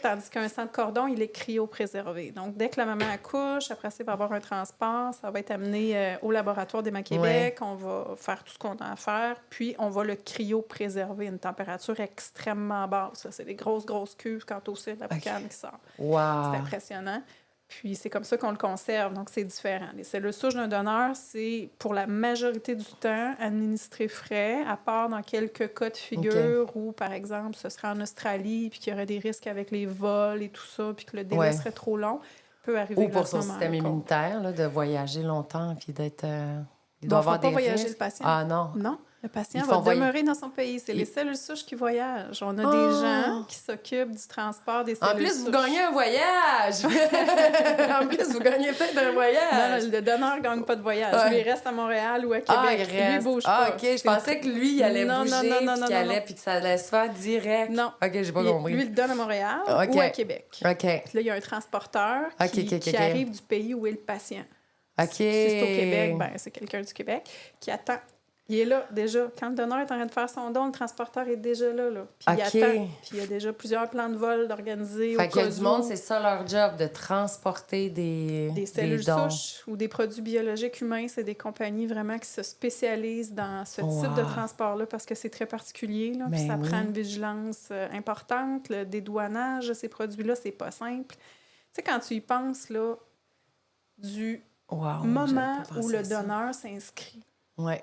Tandis qu'un sang de cordon, il est cryopréservé. Donc, dès que la maman accouche, après ça, il va y avoir un transport. Ça va être amené au laboratoire d'Emma Québec. On va faire tout ce qu'on a à faire. Puis, on va le cryopréserver à une température extrêmement basse. C'est des grosses cuves quand aussi la boucane qui sort. Wow. C'est impressionnant. Puis, c'est comme ça qu'on le conserve. Donc, c'est différent. Les cellules souches d'un donneur, c'est, pour la majorité du temps, administré frais, à part dans quelques cas de figure où, par exemple, ce serait en Australie, puis qu'il y aurait des risques avec les vols et tout ça, puis que le délai serait trop long. Peut arriver ou pour son système immunitaire, là, de voyager longtemps, puis d'être... il doit avoir des risques. Voyager le patient. Ah non? Non. Le patient va demeurer dans son pays. C'est les cellules souches qui voyagent. On a des gens qui s'occupent du transport des cellules souches. En plus, vous gagnez un voyage! En plus, vous gagnez peut-être un voyage! Non, le donneur ne gagne pas de voyage. Lui, il reste à Montréal ou à Québec. Lui, il bouge pas. OK, je pensais que lui, il allait bouger, puis que ça allait se faire direct. Non. OK, j'ai pas compris. Lui, il le donne à Montréal ou à Québec. OK. Puis là, il y a un transporteur qui arrive du pays où est le patient. OK. Si c'est au Québec, c'est quelqu'un du Québec qui attend Il est là, déjà. Quand le donneur est en train de faire son don, le transporteur est déjà là. Puis il OK. attend. Puis il y a déjà plusieurs plans de vol d'organiser au Fait qu'il y cas a du monde, où. c'est ça leur job, de transporter Des des cellules dons. souches ou des produits biologiques humains, c'est des compagnies vraiment qui se spécialisent dans ce type de Wow. transport-là parce que c'est très particulier. Là, puis Ben ça prend oui. une vigilance importante. Le dédouanage de ces produits-là, c'est pas simple. Tu sais, quand tu y penses, là, du Wow, j'avais moment pas où pensé le à ça. donneur s'inscrit, Ouais.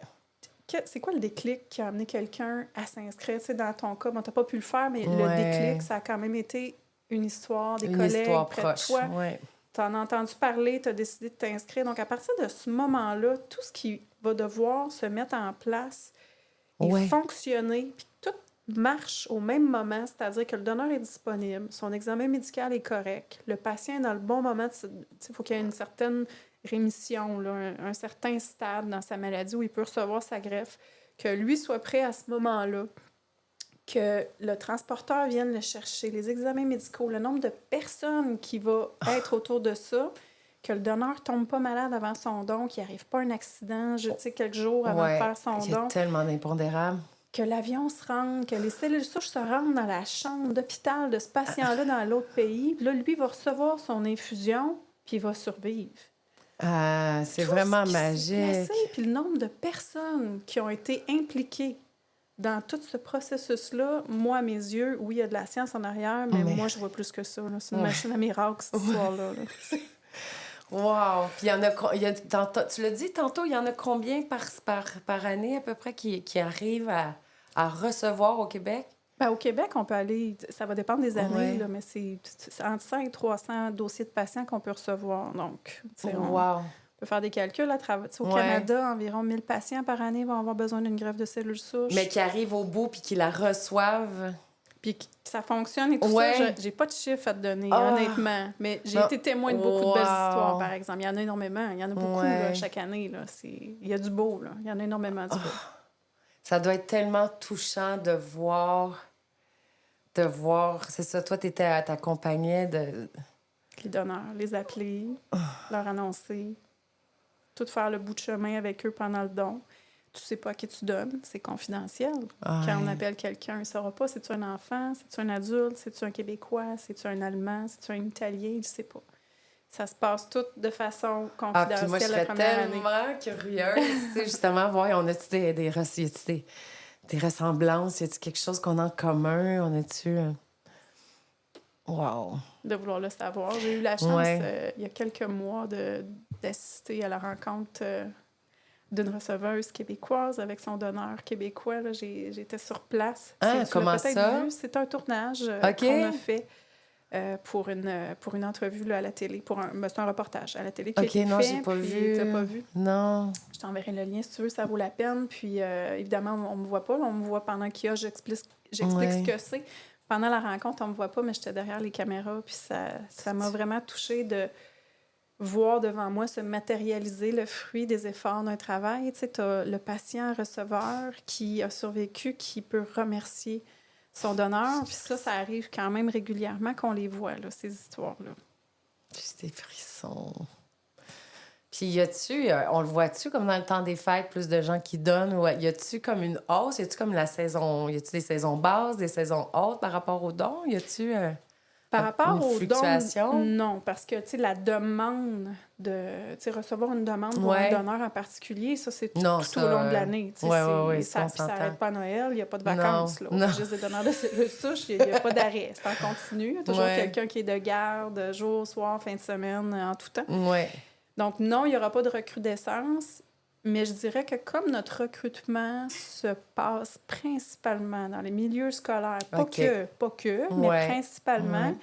c'est quoi le déclic qui a amené quelqu'un à s'inscrire? Tu sais, dans ton cas, bon, t'as pas pu le faire, mais le Ouais. déclic, ça a quand même été une histoire, des Une collègues histoire près de proche. toi. Ouais. Tu en as entendu parler, tu as décidé de t'inscrire. Donc, à partir de ce moment-là, tout ce qui va devoir se mettre en place et Ouais. fonctionner, puis tout marche au même moment, c'est-à-dire que le donneur est disponible, son examen médical est correct, le patient est dans le bon moment, il faut qu'il y ait une certaine rémission, là, un certain stade dans sa maladie où il peut recevoir sa greffe, que lui soit prêt à ce moment-là, que le transporteur vienne le chercher, les examens médicaux, le nombre de personnes qui va être autour de ça, que le donneur tombe pas malade avant son don, qu'il n'arrive pas un accident, tu sais, quelques jours avant de Ouais. faire son Il y a don, tellement d'impondérables. que l'avion se rende, que les cellules souches se rendent dans la chambre d'hôpital de ce patient-là dans l'autre pays. Puis là, lui, il va recevoir son infusion, puis il va survivre. Ah, c'est Tout vraiment ce qui s'est magique. passé, puis le nombre de personnes qui ont été impliquées dans tout ce processus-là, moi, à mes yeux, oui, il y a de la science en arrière, mais moi, je vois plus que ça. Là. C'est une Ouais. machine à miracles, cette histoire-là. Là. Wow! Puis il y en a, tu l'as dit tantôt, il y en a combien par année à peu près qui arrivent à recevoir au Québec? Ben, au Québec, on peut aller, ça va dépendre des années, Ouais. là, mais c'est entre 100 et 300 dossiers de patients qu'on peut recevoir. Donc, tu sais, on Wow! peut faire des calculs. Au Ouais. Canada, environ 1000 patients par année vont avoir besoin d'une greffe de cellules souches. Mais qui arrivent au bout puis qui la reçoivent. Puis que ça fonctionne et tout Ouais. ça, j'ai pas de chiffres à te donner, Ah! honnêtement. Mais j'ai Non. été témoin de beaucoup de belles histoires, Wow! par exemple. Il y en a énormément. Il y en a beaucoup Ouais. là, chaque année. Là. Il y a du beau. Là. Il y en a énormément du beau. Ça doit être tellement touchant de voir, c'est ça, toi, t'accompagnais de... Les donneurs, les appeler, leur annoncer, tout faire le bout de chemin avec eux pendant le don. Tu sais pas à qui tu donnes, c'est confidentiel. Quand on appelle quelqu'un, il ne saura pas si tu un enfant, si tu un adulte, si tu un Québécois, si tu un Allemand, si tu un Italien, il ne sait pas. Ça se passe tout de façon confidentielle puis moi, je la serais première année. tellement curieuse, tu sais, justement, voir, on a-tu des ressemblances? Y a-tu quelque chose qu'on a en commun? On a-tu... Wow! De vouloir le savoir. J'ai eu la chance, il y a quelques mois, d'assister à la rencontre d'une receveuse québécoise avec son donneur québécois. Là, j'étais sur place. Ah, Tu l'as comment peut-être ça? vu. C'est un tournage OK. qu'on a fait pour une entrevue là, à la télé. C'est un reportage à la télé qui a OK, été non, fait. j'ai pas puis vu. T'as pas vu? Non. Je t'enverrai le lien si tu veux, ça vaut la peine. Puis évidemment, on me voit pas. Là, on me voit pendant qu'il y a, j'explique ce que c'est. Pendant la rencontre, on me voit pas, mais j'étais derrière les caméras. Puis ça m'a vraiment touchée de voir devant moi se matérialiser le fruit des efforts d'un travail. Tu sais, t'as le patient receveur qui a survécu, qui peut remercier son donneur. Puis ça arrive quand même régulièrement qu'on les voit, là, ces histoires-là. Juste des frissons. Puis on le voit-tu comme dans le temps des fêtes, plus de gens qui donnent? Ou y a-tu comme une hausse? Y a-tu comme la saison... Y a-tu des saisons basses, des saisons hautes par rapport aux dons? Y a-tu par rapport une aux fluctuation? dons, non, parce que, tu sais, la demande de... Tu sais, recevoir une demande pour un donneur en particulier, ça, c'est tout au long de l'année. Tu sais, ça n'arrête pas à Noël, il n'y a pas de vacances, là. Au registre des donneurs de cellules souches, il n'y a pas d'arrêt. C'est en continu. Il y a toujours quelqu'un qui est de garde, jour, soir, fin de semaine, en tout temps. Donc, non, il n'y aura pas de recrudescence, mais je dirais que comme notre recrutement se passe principalement dans les milieux scolaires, pas que, mais principalement,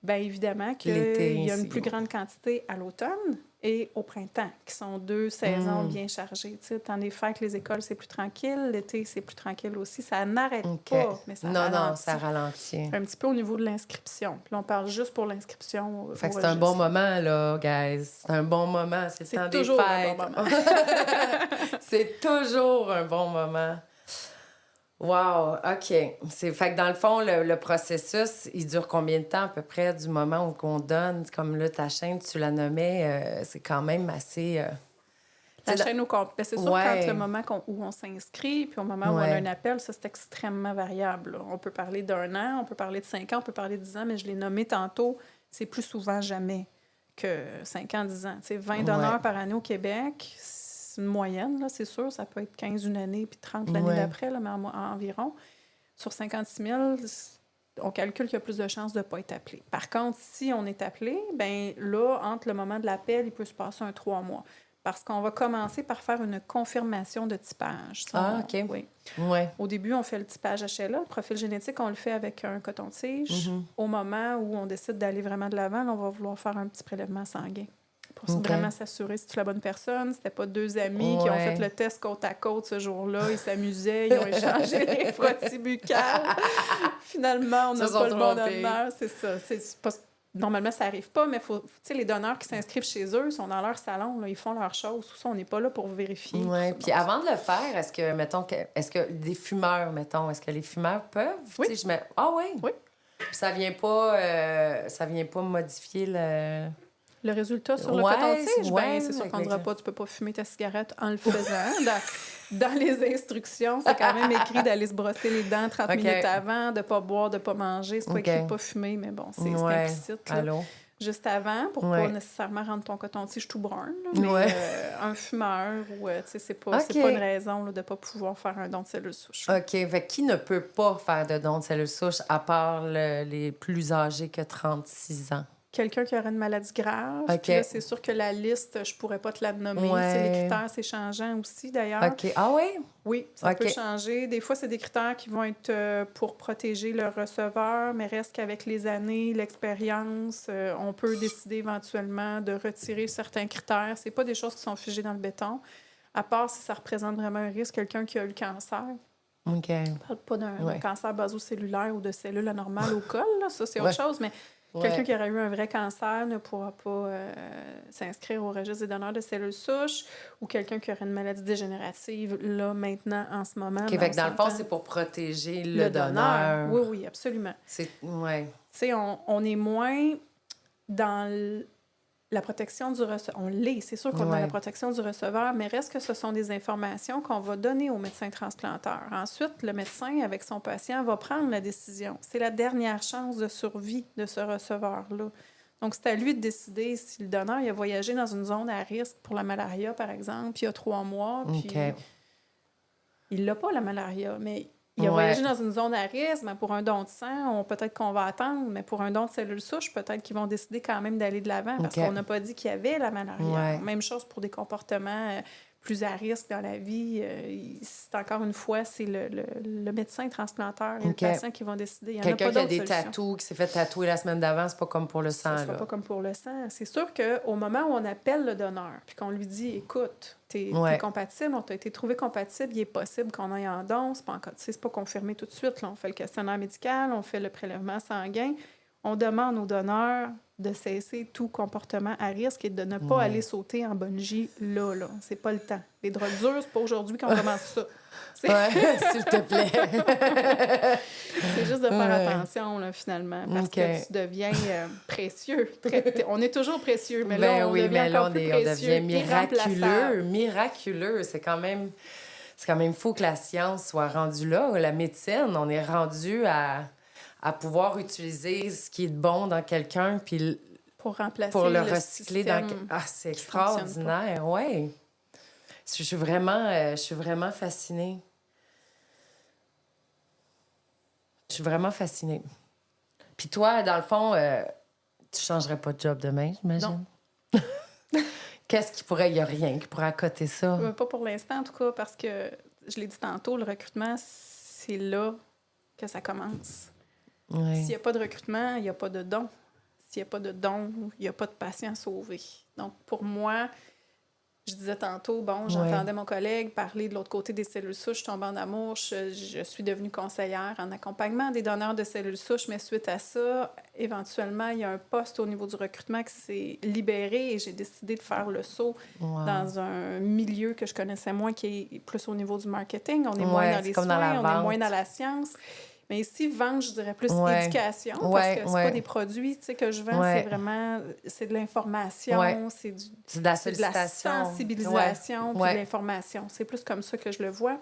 bien évidemment qu'il y a une plus grande quantité à l'automne et au printemps, qui sont deux saisons bien chargées. Tu sais, dans les fêtes, les écoles, c'est plus tranquille. L'été, c'est plus tranquille aussi. Ça n'arrête pas, mais ça ralentit. Non, ça ralentit. Un petit peu au niveau de l'inscription. Puis là, on parle juste pour l'inscription. Fait que c'est un bon moment, là, guys. C'est un bon moment. C'est le temps des fêtes. Un bon moment. C'est toujours un bon moment. Wow, OK. Fait que dans le fond, le processus, il dure combien de temps à peu près du moment où on donne? Comme là, ta chaîne, tu la nommais, c'est quand même assez... La chaîne au complet. C'est sûr, Ouais. quand le moment où on s'inscrit, puis au moment où on a un appel, ça, c'est extrêmement variable. Là. On peut parler d'1 an, on peut parler de 5 ans, on peut parler de 10 ans, mais je l'ai nommé tantôt, c'est plus souvent jamais que 5 ans, 10 ans. T'sais, 20 donneurs par année au Québec, c'est une moyenne, là, c'est sûr. Ça peut être 15 une année, puis 30 l'année d'après, là, mais environ. Sur 56 000, on calcule qu'il y a plus de chances de ne pas être appelé. Par contre, si on est appelé, bien là, entre le moment de l'appel, il peut se passer un 3 mois. Parce qu'on va commencer par faire une confirmation de typage. OK. Oui. Ouais. Au début, on fait le typage HLA. Le profil génétique, on le fait avec un coton-tige. Au moment où on décide d'aller vraiment de l'avant, on va vouloir faire un petit prélèvement sanguin pour vraiment s'assurer si tu es la bonne personne. C'était pas 2 amis qui ont fait le test côte à côte ce jour-là. Ils s'amusaient, ils ont échangé les frottis buccales. Finalement, on n'a pas le bon donneur. C'est ça. C'est pas... Normalement, ça n'arrive pas, mais faut, les donneurs qui s'inscrivent chez eux sont dans leur salon, là, ils font leurs choses. Tout ça, on n'est pas là pour vérifier. Oui, puis avant de le faire, est-ce que des fumeurs, mettons, est-ce que les fumeurs peuvent? Oui. Ah oui? Oui. Puis ça vient pas modifier le résultat sur le coton-tige? Bien, c'est sûr qu'on ne dira pas, tu peux pas fumer ta cigarette en le faisant. Dans les instructions, c'est quand même écrit d'aller se brosser les dents 30 minutes avant, de ne pas boire, de ne pas manger. C'est pas écrit de ne pas fumer, mais bon, c'est implicite. Là. Juste avant, pour pas nécessairement rendre ton coton-tige tout brun. Là, mais un fumeur, ou c'est pas une raison là, de ne pas pouvoir faire un don de cellules souches. OK. Fait qui ne peut pas faire de don de cellules souches à part les plus âgés que 36 ans? Quelqu'un qui aurait une maladie grave. Puis là, c'est sûr que la liste, je pourrais pas te la nommer. Les critères, c'est changeant aussi, d'ailleurs. OK. Ah oui? Oui, ça peut changer. Des fois, c'est des critères qui vont être pour protéger le receveur, mais reste qu'avec les années, l'expérience, on peut décider éventuellement de retirer certains critères. C'est pas des choses qui sont figées dans le béton, à part si ça représente vraiment un risque. Quelqu'un qui a eu le cancer. OK. On parle pas d'un cancer basocellulaire ou de cellules anormales au col, là. Ça, c'est autre chose, mais... Quelqu'un qui aurait eu un vrai cancer ne pourra pas s'inscrire au registre des donneurs de cellules souches ou quelqu'un qui aurait une maladie dégénérative, là, maintenant, en ce moment. OK, fait que dans le fond, c'est pour protéger le donneur. Oui, oui, absolument. Tu sais, on est moins dans la protection du receveur. On l'est, c'est sûr qu'on a la protection du receveur, mais reste que ce sont des informations qu'on va donner au médecin transplanteur. Ensuite, le médecin, avec son patient, va prendre la décision. C'est la dernière chance de survie de ce receveur-là. Donc, c'est à lui de décider si le donneur il a voyagé dans une zone à risque pour la malaria, par exemple, puis il y a 3 mois, puis il n'a pas la malaria, mais... Il a voyagé dans une zone à risque, mais pour un don de sang, peut-être qu'on va attendre, mais pour un don de cellules souches, peut-être qu'ils vont décider quand même d'aller de l'avant parce qu'on n'a pas dit qu'il y avait la malaria. Même chose pour des comportements plus à risque dans la vie. C'est encore une fois, c'est le médecin transplanteur et le patient qui vont décider. Il y en Quelqu'un a pas qui a des tatous, qui s'est fait tatouer la semaine d'avant, c'est pas comme pour le sang. C'est pas comme pour le sang. C'est sûr qu'au moment où on appelle le donneur puis qu'on lui dit, écoute, t'es compatible, on t'a été trouvé compatible, il est possible qu'on aille en don, c'est pas confirmé tout de suite. Là. On fait le questionnaire médical, on fait le prélèvement sanguin, on demande au donneur de cesser tout comportement à risque et de ne pas aller sauter en bungee là. C'est pas le temps. Les drogues dures, c'est pas aujourd'hui qu'on commence ça. S'il te plaît. C'est juste de faire attention, là, finalement, parce que tu deviens précieux. On est toujours précieux, mais là, on devient encore plus précieux. On devient miraculeux. C'est quand même fou que la science soit rendue là. La médecine, on est rendu à pouvoir utiliser ce qui est bon dans quelqu'un puis pour remplacer pour le recycler dans... c'est extraordinaire, oui. Je suis vraiment fascinée. Je suis vraiment fascinée. Puis toi, dans le fond, tu changerais pas de job demain, j'imagine? Non. Qu'est-ce qui pourrait... Il n'y a rien qui pourrait accoter ça? Pas pour l'instant, en tout cas, parce que, je l'ai dit tantôt, le recrutement, c'est là que ça commence. Oui. S'il n'y a pas de recrutement, il n'y a pas de don. S'il n'y a pas de don, il n'y a pas de patient sauvé. Donc, pour moi, je disais tantôt, j'entendais mon collègue parler de l'autre côté des cellules souches, je tombe en amour, je suis devenue conseillère en accompagnement des donneurs de cellules souches, mais suite à ça, éventuellement, il y a un poste au niveau du recrutement qui s'est libéré et j'ai décidé de faire le saut dans un milieu que je connaissais moins, qui est plus au niveau du marketing. On est moins dans les soins, on est moins dans la science. Mais ici, vendre, je dirais plus Ouais. éducation, parce Ouais, que c'est pas ouais. des produits, tu sais, que je vends, c'est Ouais. vraiment, c'est de Ouais. l'information, C'est de la c'est de la sollicitation. Ouais. sensibilisation, puis de Ouais. l'information. C'est plus comme ça que je le vois.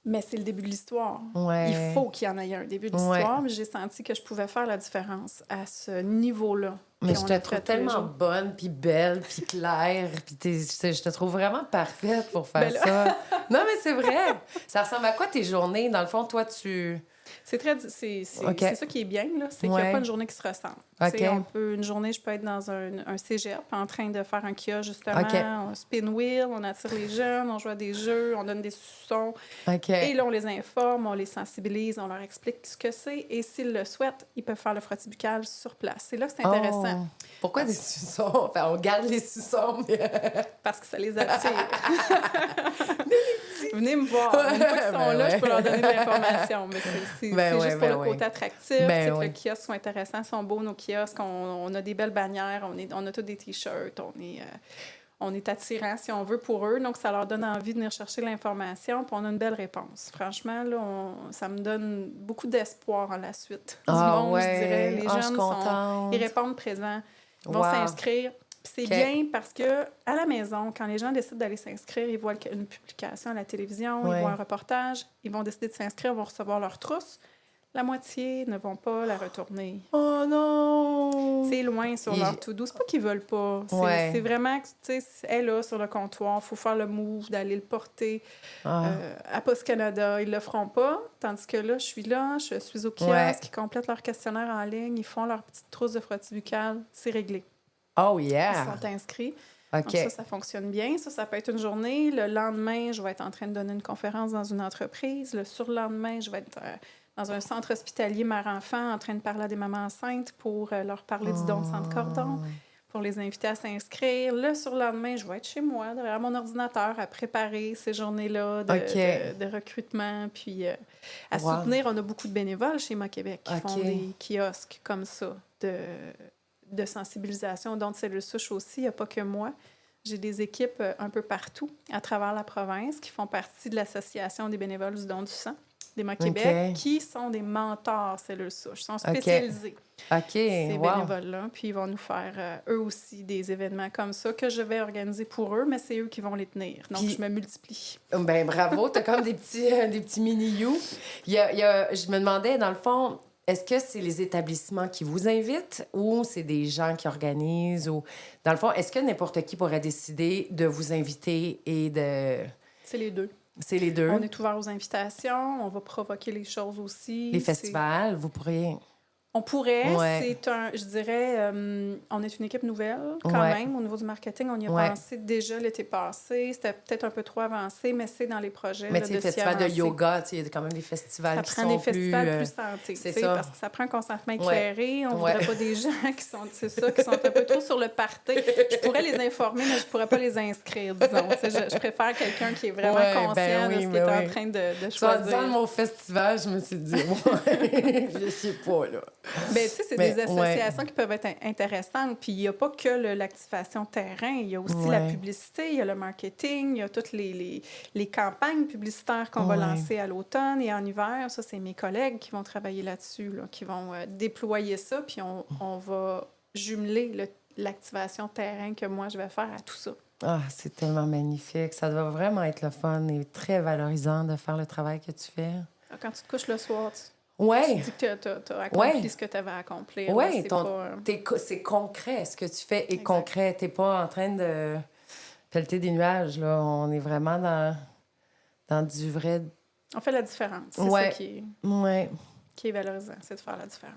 Mais c'est le début de l'histoire. Il Ouais. faut qu'il y en ait un début de Ouais. l'histoire, mais j'ai senti que je pouvais faire la différence à ce niveau-là. Mais Puis je on te le trouve fait tous les tellement jours. bonne, puis belle, puis claire, puis je te trouve vraiment parfaite pour faire Ben là, ça. Non, mais c'est vrai. Ça ressemble à quoi tes journées? Dans le fond, toi, tu... c'est OK. ça qui est bien, là, c'est qu'il n'y a pas Ouais. une journée qui se ressemble. OK. Tu sais, une journée, je peux être dans un cégep en train de faire un kiosque, justement, OK. un spin wheel, on attire les jeunes, on joue à des jeux, on donne des sons. OK. Et là, on les informe, on les sensibilise, on leur explique ce que c'est. Et s'ils le souhaitent, ils peuvent faire le frottis buccal sur place. C'est là que c'est intéressant. Oh. Pourquoi des suçons? Enfin, on garde les suçons, mais... Parce que ça les attire. Venez me voir. Une fois qu'ils sont Ben là, je peux ouais. leur donner de l'information. Mais c'est Ben ouais, juste pour ben le ouais. côté attractif. Ben C'est que ouais. les kiosques sont intéressants, sont beaux, nos kiosques. On a des belles bannières, on a tous des T-shirts, on est attirant, si on veut, pour eux. Donc, ça leur donne envie de venir chercher l'information, puis on a une belle réponse. Franchement, là, ça me donne beaucoup d'espoir en la suite du Ah monde, je dirais. ouais. Les Ah, je suis jeunes contente. ils répondent présents, ils vont Wow. s'inscrire. Puis c'est OK. bien parce que à la maison, quand les gens décident d'aller s'inscrire, ils voient une publication à la télévision, ils Ouais. voient un reportage, ils vont décider de s'inscrire, ils vont recevoir leur trousse. La moitié ne vont pas la retourner. Oh non! C'est loin sur leur to-do. C'est pas qu'ils veulent pas. Ouais. C'est vraiment que, tu sais, elle est là sur le comptoir. Il faut faire le move d'aller le porter Ah. à Post Canada. Ils le feront pas. Tandis que là, je suis au kiosque. Ouais. Ils complètent leur questionnaire en ligne. Ils font leur petite trousse de frottis buccal. C'est réglé. Oh Ils yeah! sont inscrits. OK. Donc ça fonctionne bien. Ça peut être une journée. Le lendemain, je vais être en train de donner une conférence dans une entreprise. Le surlendemain, je vais être dans un centre hospitalier mère-enfant en train de parler à des mamans enceintes pour leur parler du don de sang de cordon, pour les inviter à s'inscrire. Le surlendemain, je vais être chez moi, derrière mon ordinateur, à préparer ces journées-là de recrutement, puis à soutenir. On a beaucoup de bénévoles chez Moi Québec qui font des kiosques comme ça de sensibilisation au don de cellules souches aussi. Il n'y a pas que moi. J'ai des équipes un peu partout à travers la province qui font partie de l'Association des bénévoles du don du sang des Moi Québec, qui sont des mentors cellules souches. Ils sont spécialisés. Ces bénévoles-là. Puis ils vont nous faire, eux aussi, des événements comme ça que je vais organiser pour eux, mais c'est eux qui vont les tenir. Donc, je me multiplie. Ben bravo, t'as comme des petits mini-you. Je me demandais, dans le fond, est-ce que c'est les établissements qui vous invitent ou c'est des gens qui organisent? Ou... Dans le fond, est-ce que n'importe qui pourrait décider de vous inviter et de... C'est les deux. C'est les deux. On est ouvert aux invitations, on va provoquer les choses aussi. Les festivals, vous pourriez... On pourrait, Ouais. je dirais, on est une équipe nouvelle quand même. Au niveau du marketing, on y a pensé déjà l'été passé. C'était peut-être un peu trop avancé, mais c'est dans les projets. Mais tu sais, le festival de yoga, il y a quand même des festivals qui sont plus... Ça prend des festivals plus santé, c'est ça. Parce que ça prend un consentement éclairé. On ne voudrait pas des gens qui sont un peu trop sur le party. Je pourrais les informer, mais je ne pourrais pas les inscrire, disons. Je préfère quelqu'un qui est vraiment conscient de ce qu'il est en train de choisir. Dans mon festival, je me suis dit, je sais pas, là. Bien, tu sais, c'est des associations qui peuvent être intéressantes. Puis il n'y a pas que l'activation terrain. Il y a aussi la publicité, il y a le marketing, il y a toutes les campagnes publicitaires qu'on va lancer à l'automne et en hiver. Ça, c'est mes collègues qui vont travailler là-dessus, qui vont déployer ça. Puis on va jumeler l'activation terrain que moi, je vais faire à tout ça. Ah, c'est tellement magnifique. Ça doit vraiment être le fun et très valorisant de faire le travail que tu fais. Quand tu te couches le soir, tu dis que tu as accompli ce que tu avais à accomplir. Oui, c'est concret. Ce que tu fais est concret. Tu n'es pas en train de pelleter des nuages. Là. On est vraiment dans du vrai... On fait la différence. C'est ça qui est valorisant, c'est de faire la différence.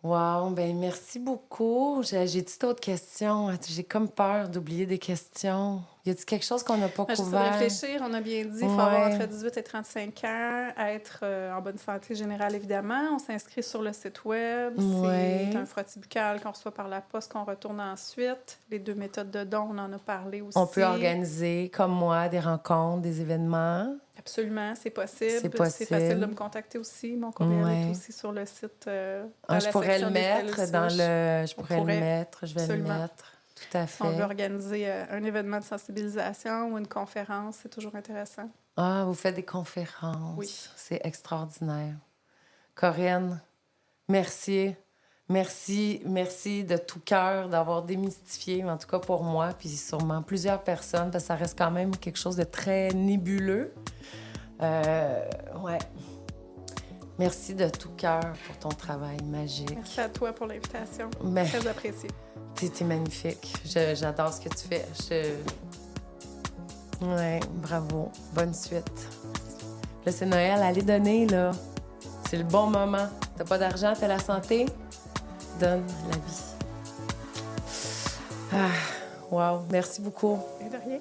Wow, ben merci beaucoup. J'ai-tu d'autres questions? J'ai comme peur d'oublier des questions. Y a-t-il quelque chose qu'on n'a pas couvert? Juste pour réfléchir, on a bien dit, il faut avoir entre 18 et 35 ans, être en bonne santé générale, évidemment. On s'inscrit sur le site web. C'est un frottis buccal qu'on reçoit par la poste, qu'on retourne ensuite. Les 2 méthodes de don, on en a parlé aussi. On peut organiser, comme moi, des rencontres, des événements. Absolument, c'est possible. C'est possible. C'est facile de me contacter aussi. Mon courriel est aussi sur le site. Je pourrais le mettre dans le... Je vais le mettre. Tout à fait. On veut organiser un événement de sensibilisation ou une conférence, c'est toujours intéressant. Ah, vous faites des conférences. Oui. C'est extraordinaire. Corinne, merci. Merci, merci de tout cœur d'avoir démystifié, en tout cas pour moi, puis sûrement plusieurs personnes, parce que ça reste quand même quelque chose de très nébuleux. Ouais. Merci de tout cœur pour ton travail magique. Merci à toi pour l'invitation. Ben, Très apprécié. t'es magnifique. J'adore ce que tu fais. Ouais, bravo. Bonne suite. Là, c'est Noël. Allez donner, là. C'est le bon moment. T'as pas d'argent, t'as la santé? Donne la vie. Ah, wow. Merci beaucoup. Et de rien.